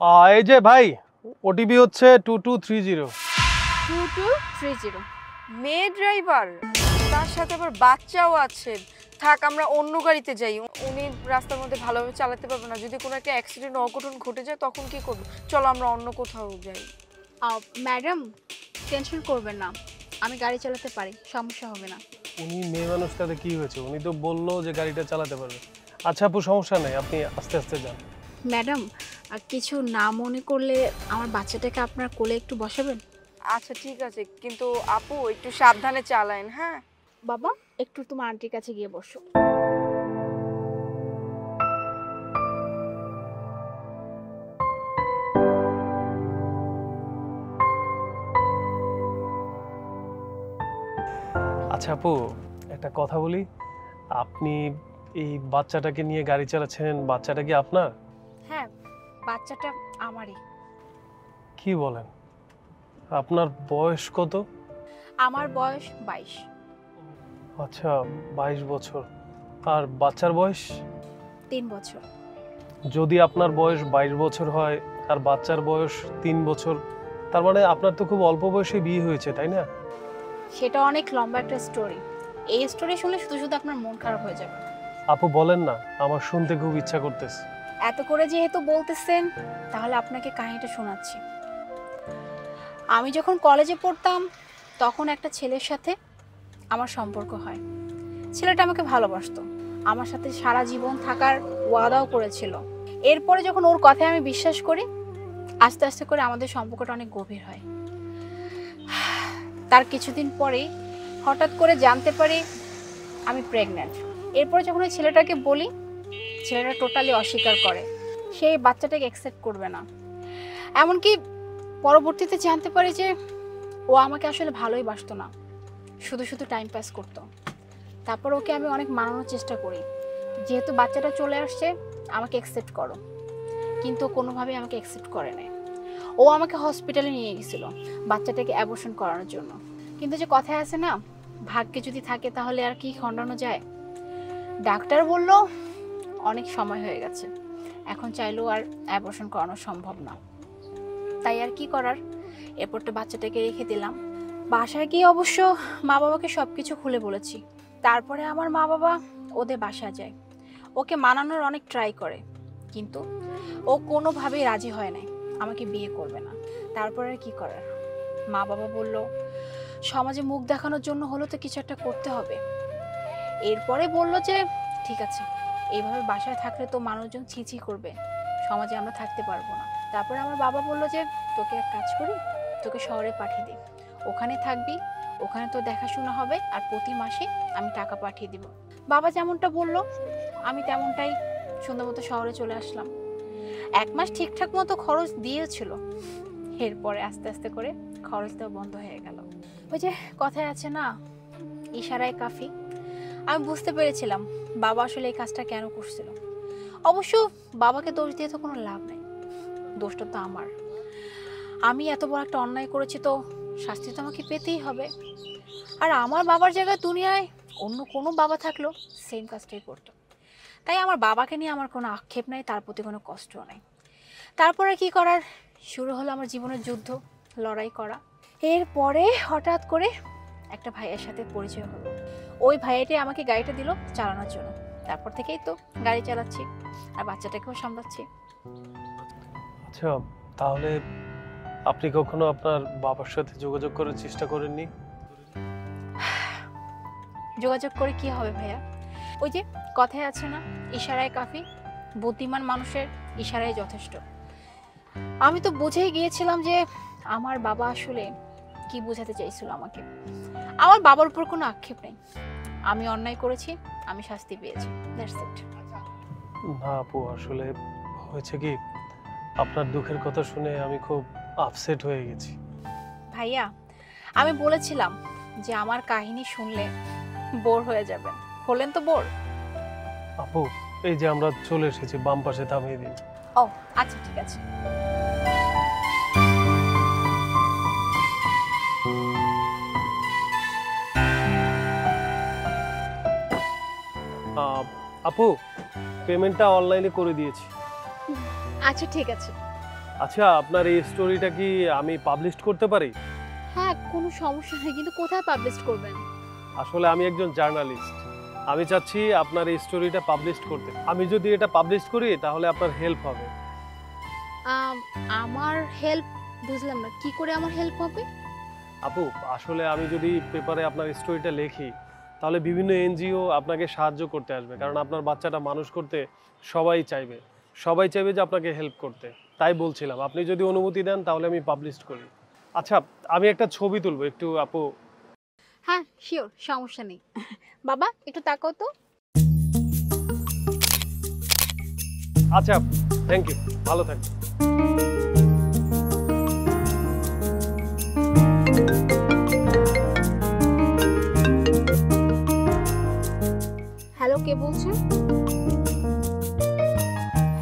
এই যে ভাই, ওটিপি হচ্ছে 2230। 2230 মেয়ে ড্রাইভার, তার সাথে আবার বাচ্চাও আছে। থাক, আমরা অন্য গাড়িতে যাই। উনি রাস্তার মধ্যে ভালোভাবে চালাতে পারবে না, যদি কোনো একটা অ্যাক্সিডেন্ট অঘটন ঘটে যায় তখন কি করব? চলো আমরা অন্য কোথাও যাই। ম্যাডাম টেনশন করবেন না, আমি গাড়ি চালাতে পারি, সমস্যা হবে না। উনি মেয়ে মানুষটাতে কি হয়েছে? উনি তো বললো যে গাড়িটা চালাতে পারবে। আচ্ছা আপু, সমস্যা নেই, আপনি আস্তে আস্তে যান। ম্যাডাম কিছু না মনে করলে আমার বাচ্চাটাকে আপনার কোলে একটু বসাবেন? আচ্ছা ঠিক আছে, কিন্তু আপু একটু সাবধানে চালায়েন। হ্যাঁ বাবা একটু তোমার আন্টির কাছে গিয়ে বসো। আচ্ছা আপু, একটা কথা বলি, আপনি এই বাচ্চাটাকে নিয়ে গাড়ি চালাচ্ছেন, বাচ্চাটা কি আপনার? হ্যাঁ, বাচ্চাটা আমারই। কি বলেন? আপনার বয়স কত? আমার বয়স 22। আচ্ছা, 22 বছর। আর বাচ্চার বয়স? 3 বছর। যদি আপনার বয়স 22 বছর হয় আর বাচ্চার বয়স 3 বছর, তার মানে আপনার তো খুব অল্প বয়সে বিয়ে হয়েছে, তাই না? সেটা অনেক লম্বা একটা স্টোরি। এই স্টোরি শুনলে শুধু শুধু আপনার মন খারাপ হয়ে যাবে। আপু বলেন না, আমার শুনতে খুব ইচ্ছা করতেছে। এত করে যেহেতু বলতেছেন, তাহলে আপনাকে কাহিনীটা শোনাচ্ছি। আমি যখন কলেজে পড়তাম তখন একটা ছেলের সাথে আমার সম্পর্ক হয়। ছেলেটা আমাকে ভালোবাসতো, আমার সাথে সারা জীবন থাকার ওয়াদাও করেছিল। এরপরে যখন ওর কথায় আমি বিশ্বাস করি, আস্তে আস্তে করে আমাদের সম্পর্কটা অনেক গভীর হয়। তার কিছুদিন পরেই হঠাৎ করে জানতে পারি আমি প্রেগন্যান্ট। এরপরে যখন ওই ছেলেটাকে বলি, ছেলেটা টোটালি অস্বীকার করে, সেই বাচ্চাটাকে অ্যাকসেপ্ট করবে না। এমনকি পরবর্তীতে জানতে পারি যে ও আমাকে আসলে ভালোই বাসতো না, শুধু শুধু টাইম পাস করতো। তারপর ওকে আমি অনেক মানানোর চেষ্টা করি, যেহেতু বাচ্চাটা চলে আসছে আমাকে অ্যাকসেপ্ট করো, কিন্তু কোনোভাবেই আমাকে অ্যাকসেপ্ট করে না। ও আমাকে হসপিটালে নিয়ে গেছিল বাচ্চাটাকে অ্যাবর্শন করানোর জন্য, কিন্তু যে কথায় আছে না, ভাগ্যে যদি থাকে তাহলে আর কি খণ্ডানো যায়। ডাক্তার বলল অনেক সময় হয়ে গেছে, এখন চাইলেও আর অ্যাবর্শন করানো সম্ভব না। তাই আর কি করার, এরপর তো বাচ্চাটাকে রেখে দিলাম। বাসায় গিয়ে অবশ্য মা বাবাকে সব কিছু খুলে বলেছি। তারপরে আমার মা বাবা ওদের বাসায় যায়, ওকে মানানোর অনেক ট্রাই করে, কিন্তু ও কোনোভাবেই রাজি হয় নাই, আমাকে বিয়ে করবে না। তারপরে আর কি করার, মা বাবা বলল সমাজে মুখ দেখানোর জন্য হলো তো কিছু একটা করতে হবে। এরপরে বলল যে ঠিক আছে, এইভাবে বাসায় থাকলে তো মানুষজন ছিছি করবে, সমাজে আমরা থাকতে পারবো না। তারপরে আমার বাবা বলল যে তোকে এক কাজ করি, তোকে শহরে পাঠিয়ে দিই, ওখানে থাকবি, ওখানে তো দেখাশোনা হবে, আর প্রতি মাসে আমি টাকা পাঠিয়ে দিব। বাবা যেমনটা বললো আমি তেমনটাই সুন্দর মতো শহরে চলে আসলাম। 1 মাস ঠিকঠাক মতো খরচ দিয়েছিল, এরপরে আস্তে আস্তে করে খরচ দেওয়া বন্ধ হয়ে গেল। ওই যে কথায় আছে না, ইশারায় কাফি। আমি বুঝতে পেরেছিলাম বাবা আসলে এই কাজটা কেন করছিল। অবশ্য বাবাকে দোষ দিয়ে তো কোনো লাভ নেই, দোষটা তো আমার। আমি এত বড় একটা অন্যায় করেছি, তো শাস্তি তো আমাকে পেতেই হবে। আর আমার বাবার জায়গায় দুনিয়ায় অন্য কোনো বাবা থাকলেও সেম কাজটাই করতো। তাই আমার বাবাকে নিয়ে আমার কোনো আক্ষেপ নাই, তার প্রতি কোনো কষ্টও নেই। তারপরে কি করার, শুরু হলো আমার জীবনের যুদ্ধ, লড়াই করা। এরপরে হঠাৎ করে একটা ভাইয়ের সাথে পরিচয় হলো। ওই ভাইয়াটাই আমাকে গাড়িটা দিল চালানোর জন্য। তারপর থেকেই তো গাড়ি চালাচ্ছি আর বাচ্চাটাকেও সামলাচ্ছি। আচ্ছা, তাহলে আপনি কখনো আপনার বাবার সাথে যোগাযোগ করার চেষ্টা করেননি? যোগাযোগ করে কি হবে ভাইয়া, ওই যে কথায় আছে না, ইশারায় কাফি। বুদ্ধিমান মানুষের ইশারায় যথেষ্ট। আমি তো বুঝেই গিয়েছিলাম যে আমার বাবা আসলে কি বোঝাতে চাইছিল আমাকে। আমার বাবার উপর কোনো আক্ষেপ নেই, আমি অন্যায় করেছি, আমি শাস্তি পেয়েছি, দ্যাটস ইট। না আপু, আসলে হয়েছে কি, আপনার দুঃখের কথা শুনে আমি খুব আপসেট হয়ে গেছি। ভাইয়া আমি বলেছিলাম যে আমার কাহিনী শুনলে বোর হয়ে যাবেন, হলেন তো বোর। আপু, এই যে আমরা চলে এসেছি, বাম পাশে থামিয়ে দিন। ও আচ্ছা ঠিক আছে। আপু, পেমেন্টটা অনলাইনে করে দিয়েছি। আচ্ছা ঠিক আছে। আচ্ছা, আপনার এই স্টোরিটা কি আমি পাবলিশ করতে পারি? হ্যাঁ, কোনো সমস্যা নেই, কিন্তু কোথায় পাবলিশ করবেন? আসলে আমি একজন জার্নালিস্ট, আমি চাচ্ছি আপনার এই স্টোরিটা পাবলিশ করতে। আমি যদি এটা পাবলিশ করি তাহলে আপনার হেল্প হবে। আমার হেল্প? বুঝলাম না, কি করে আমার হেল্প হবে? আপু, আসলে আমি যদি পেপারে আপনার স্টোরিটা লিখি তাহলে বিভিন্ন এনজিও আপনাকে সাহায্য করতে আসবে, কারণ আপনার বাচ্চাটা মানুষ করতে সবাই চাইবে যে আপনাকে হেল্প করতে। তাই বলছিলাম, আপনি যদি অনুমতি দেন তাহলে আমি পাবলিশ করি। আচ্ছা, আমি একটা ছবি তুলবো একটু আপু। হ্যাঁ শিওর, সমস্যা নেই। বাবা একটু তাকাও তো। আচ্ছা, থ্যাংক ইউ, ভালো থাকবেন। হ্যালো, কে বলছেন?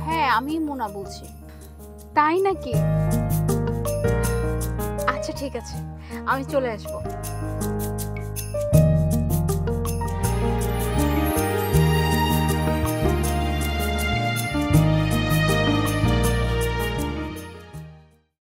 হ্যাঁ, আমি মোনা বলছি। তাই নাকি? আচ্ছা ঠিক আছে, আমি চলে আসবো।